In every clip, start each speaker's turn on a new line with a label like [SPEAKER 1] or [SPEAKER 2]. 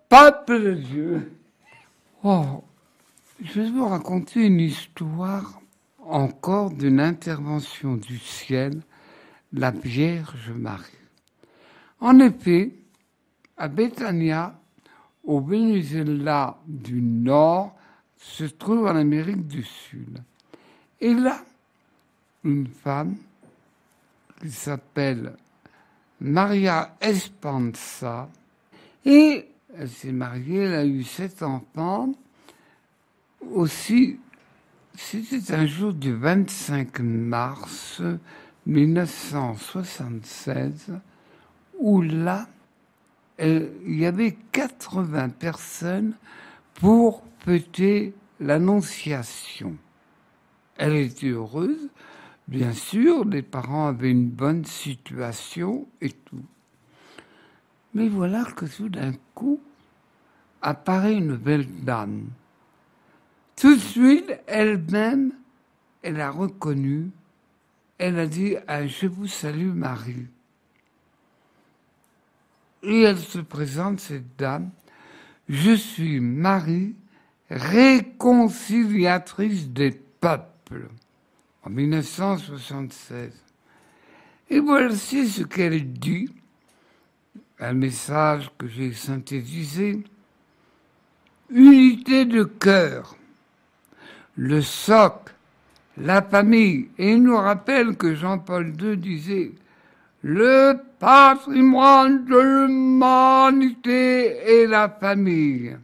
[SPEAKER 1] peuple de Dieu. Oh, je vais vous raconter une histoire encore d'une intervention du ciel, la Vierge Marie. En effet, à Bethania, au Venezuela du Nord, se trouve en Amérique du Sud. Et là, une femme qui s'appelle Maria Espanza, et elle s'est mariée, elle a eu 7 enfants. Aussi, c'était un jour du 25 mars 1976, où là, il y avait 80 personnes pour fêter l'Annonciation. Elle était heureuse, bien sûr, les parents avaient une bonne situation et tout. Mais voilà que tout d'un coup, apparaît une belle dame. Tout de suite, elle-même, elle a reconnu, elle a dit « Je vous salue Marie ». Et elle se présente, cette dame, « Je suis Marie, réconciliatrice des peuples », en 1976. Et voici ce qu'elle dit, un message que j'ai synthétisé. Unité de cœur, le socle, la famille. Et il nous rappelle que Jean-Paul II disait « Le patrimoine de l'humanité est la famille ».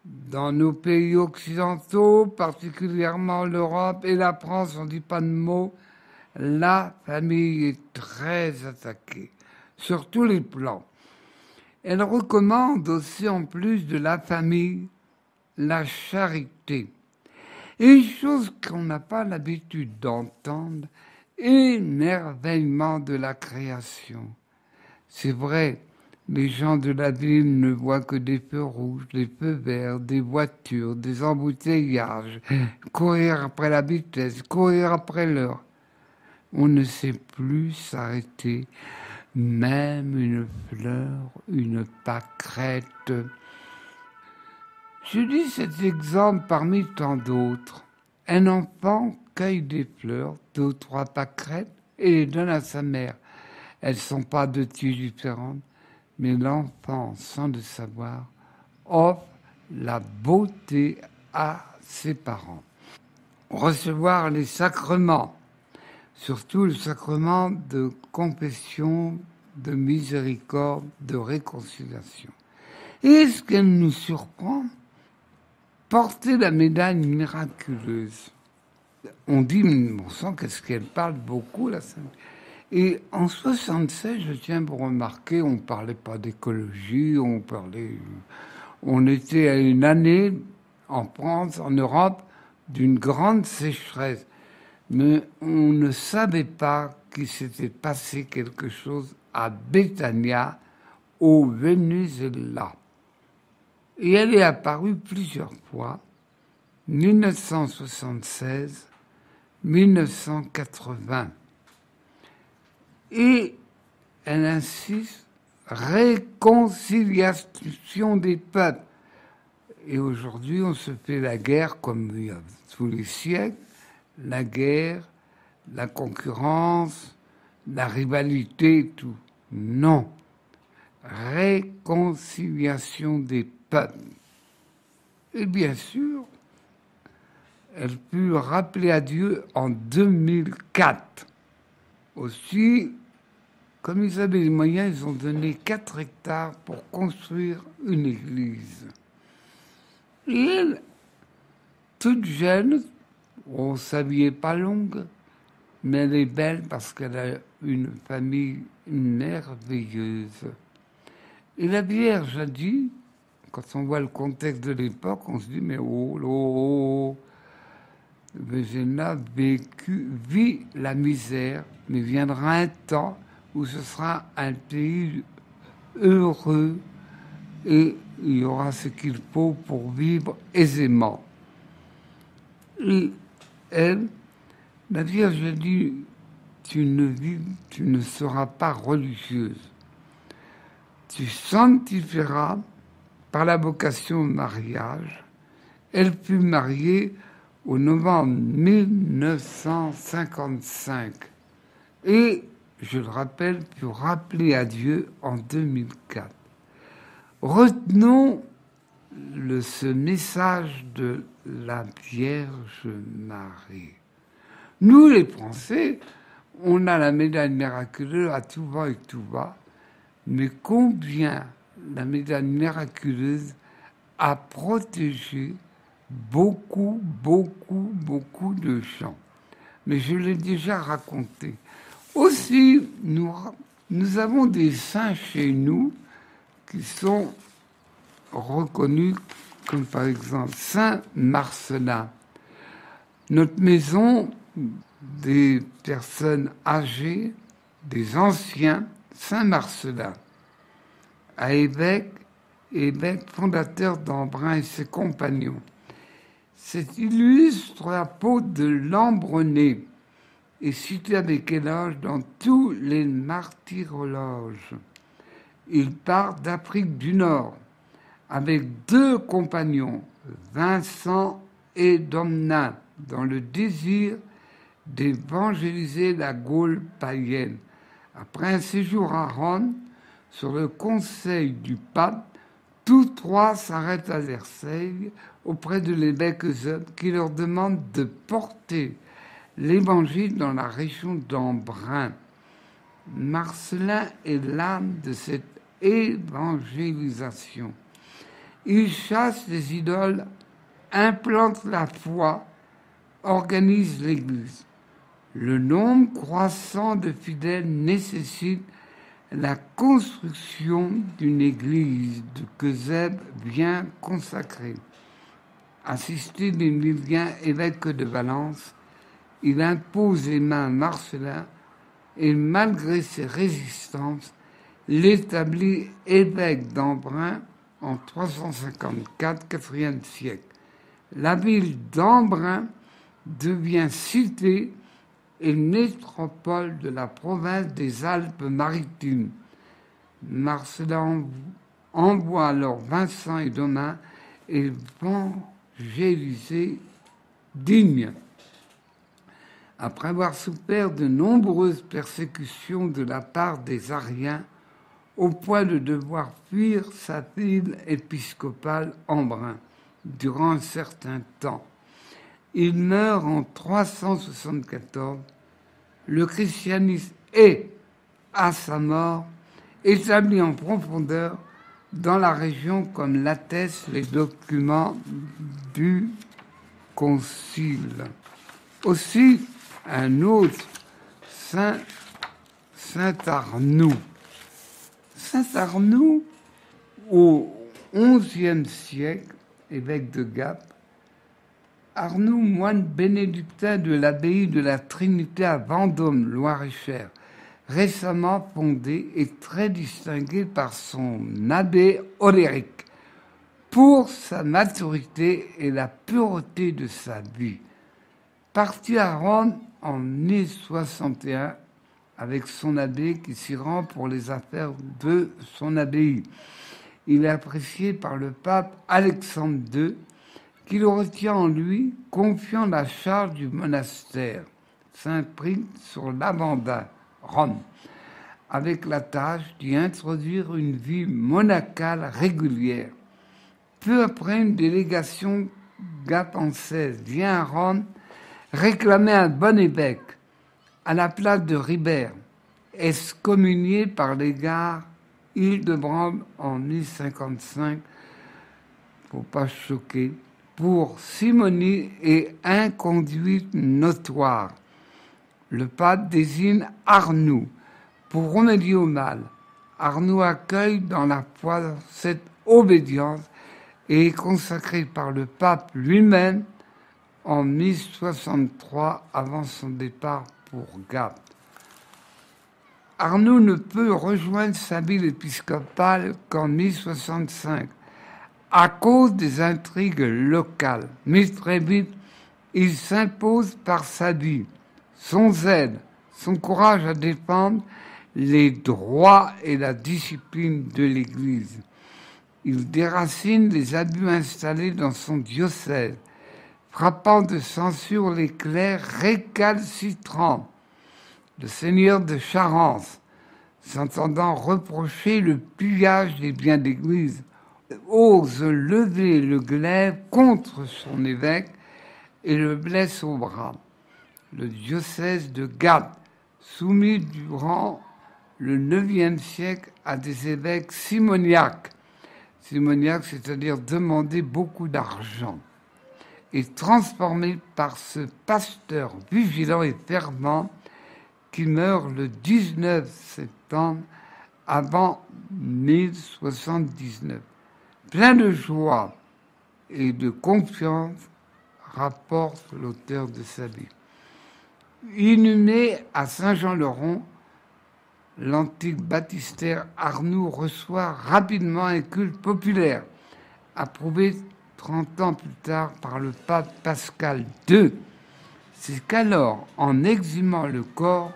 [SPEAKER 1] Dans nos pays occidentaux, particulièrement l'Europe et la France, on ne dit pas de mots, la famille est très attaquée, sur tous les plans. Elle recommande aussi, en plus de la famille, la charité. Et une chose qu'on n'a pas l'habitude d'entendre, émerveillement de la création. C'est vrai, les gens de la ville ne voient que des feux rouges, des feux verts, des voitures, des embouteillages, courir après la vitesse, courir après l'heure. On ne sait plus s'arrêter, même une fleur, une pâquerette. Je dis cet exemple parmi tant d'autres. Un enfant cueille des fleurs, 2 ou 3 pâquerettes, et les donne à sa mère. Elles ne sont pas de tiges différentes, mais l'enfant, sans le savoir, offre la beauté à ses parents. Recevoir les sacrements, surtout le sacrement de confession, de miséricorde, de réconciliation. Et ce qu'elle nous surprend, porter la médaille miraculeuse. On dit, on sent qu'est-ce qu'elle parle beaucoup, la Sainte. Et en 76, je tiens à vous remarquer, on ne parlait pas d'écologie, on était à une année en France, en Europe, d'une grande sécheresse. Mais on ne savait pas qu'il s'était passé quelque chose à Bethania, au Venezuela. Et elle est apparue plusieurs fois, 1976, 1980. Et elle insiste, réconciliation des peuples. Et aujourd'hui, on se fait la guerre comme il y a tous les siècles, la guerre, la concurrence, la rivalité, tout. Non. Réconciliation des peuples. Et bien sûr, elle put rappeler à Dieu en 2004. Aussi, comme ils avaient les moyens, ils ont donné 4 hectares pour construire une église. Et elle, toute jeune, sa vie n'est pas longue, mais elle est belle parce qu'elle a une famille merveilleuse. Et la Vierge a dit, quand on voit le contexte de l'époque, on se dit, mais oh, Venezuela vit la misère, mais viendra un temps où ce sera un pays heureux et il y aura ce qu'il faut pour vivre aisément. Et elle, la Vierge a dit, tu ne seras pas religieuse. Tu sanctifieras par la vocation au mariage. Elle fut mariée au novembre 1955 et, je le rappelle, fut rappelée à Dieu en 2004. Retenons ce message de la Vierge Marie. Nous, les Français, on a la médaille miraculeuse à tout va et tout va, mais combien la médaille miraculeuse a protégé beaucoup de gens. Mais je l'ai déjà raconté. Aussi, nous avons des saints chez nous qui sont reconnus comme par exemple Saint Marcelin. Notre maison des personnes âgées, des anciens, Saint Marcelin, à évêque fondateur d'Embrun et ses compagnons. Cet illustre apôtre de l'Embrenay est cité avec éloge dans tous les martyrologes. Il part d'Afrique du Nord avec 2 compagnons, Vincent et Domnin, dans le désir d'évangéliser la Gaule païenne. Après un séjour à Rome, sur le conseil du pape, tous 3 s'arrêtent à Versailles auprès de l'évêque Eusèbe qui leur demande de porter l'évangile dans la région d'Embrun. Marcelin est l'âme de cette évangélisation. Il chasse les idoles, implante la foi, organise l'Église. Le nombre croissant de fidèles nécessite la construction d'une église que Eusèbe vient consacrer. Assisté des Liviens évêques de Valence, il impose les mains à Marcelin et malgré ses résistances, l'établit évêque d'Embrun en 354, IVe siècle. La ville d'Embrun devient cité et métropole de la province des Alpes-Maritimes. Marcelin envoie alors Vincent et Domnin évangéliser Digne. Après avoir souffert de nombreuses persécutions de la part des Ariens, au point de devoir fuir sa ville épiscopale Embrun durant un certain temps. Il meurt en 374. Le christianisme est, à sa mort, établi en profondeur dans la région comme l'attestent les documents du concile. Aussi, un autre saint Arnoux. Saint Arnoux, au XIe siècle, évêque de Gap, Arnoux, moine bénédictin de l'abbaye de la Trinité à Vendôme, Loir-et-Cher, récemment fondé et très distingué par son abbé Odéric pour sa maturité et la pureté de sa vie. Parti à Rome en 1061 avec son abbé qui s'y rend pour les affaires de son abbaye. Il est apprécié par le pape Alexandre II qui le retient en lui, confiant la charge du monastère, s'imprime sur l'Avandin, Rome, avec la tâche d'y introduire une vie monacale régulière. Peu après, une délégation gapençaise vient à Rome réclamer un bon évêque à la place de Ribert, excommunié par l'égard Hildebrand en 1055, faut pas choquer, pour simonie et inconduite notoire. Le pape désigne Arnoux pour remédier au mal. Arnoux accueille dans la foi cette obédience et est consacré par le pape lui-même en 1063 avant son départ pour Gap. Arnoux ne peut rejoindre sa ville épiscopale qu'en 1065 à cause des intrigues locales. Mais très vite, il s'impose par sa vie, son zèle, son courage à défendre les droits et la discipline de l'Église. Il déracine les abus installés dans son diocèse, frappant de censure les clercs récalcitrants. Le seigneur de Charance, s'entendant reprocher le pillage des biens d'église, ose lever le glaive contre son évêque et le blesse au bras. Le diocèse de Gad, soumis durant le IXe siècle à des évêques simoniaques, c'est-à-dire demander beaucoup d'argent, est transformé par ce pasteur vigilant et fervent qui meurt le 19 septembre avant 1079. Plein de joie et de confiance, rapporte l'auteur de sa vie. Inhumé à Saint-Jean-le-Rond, l'antique baptistère Arnoux reçoit rapidement un culte populaire, approuvé 30 ans plus tard par le pape Pascal II. C'est qu'alors, en exhumant le corps,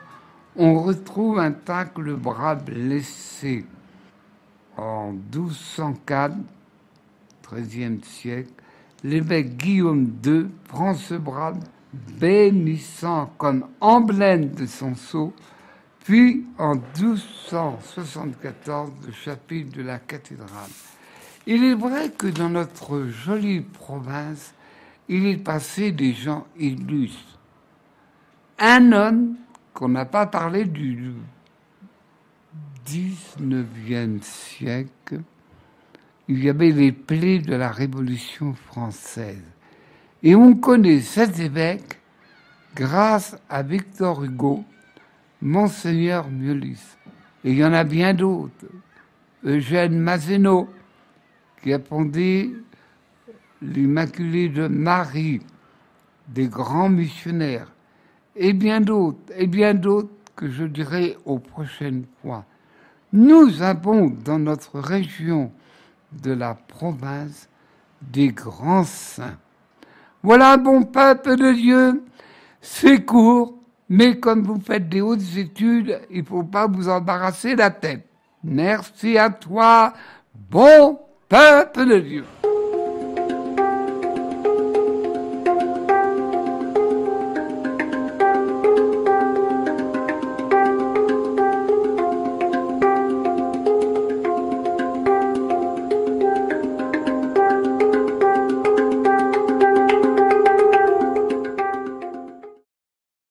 [SPEAKER 1] on retrouve intact le bras blessé. En 1204, XIIIe siècle, l'évêque Guillaume II prend ce bras bénissant comme emblème de son sceau, puis en 1274, le chapitre de la cathédrale. Il est vrai que dans notre jolie province, il est passé des gens illustres. Un homme qu'on n'a pas parlé du 19e siècle, il y avait les plaies de la Révolution française. Et on connaît cet évêque grâce à Victor Hugo, Monseigneur Miolis. Et il y en a bien d'autres. Eugène Mazenot, qui a fondé l'Immaculée de Marie, des grands missionnaires, et bien d'autres que je dirai aux prochaines fois. Nous avons dans notre région de la province des grands saints. Voilà, bon peuple de Dieu, c'est court, mais comme vous faites des hautes études, il ne faut pas vous embarrasser la tête. Merci à toi, bon peuple de Dieu.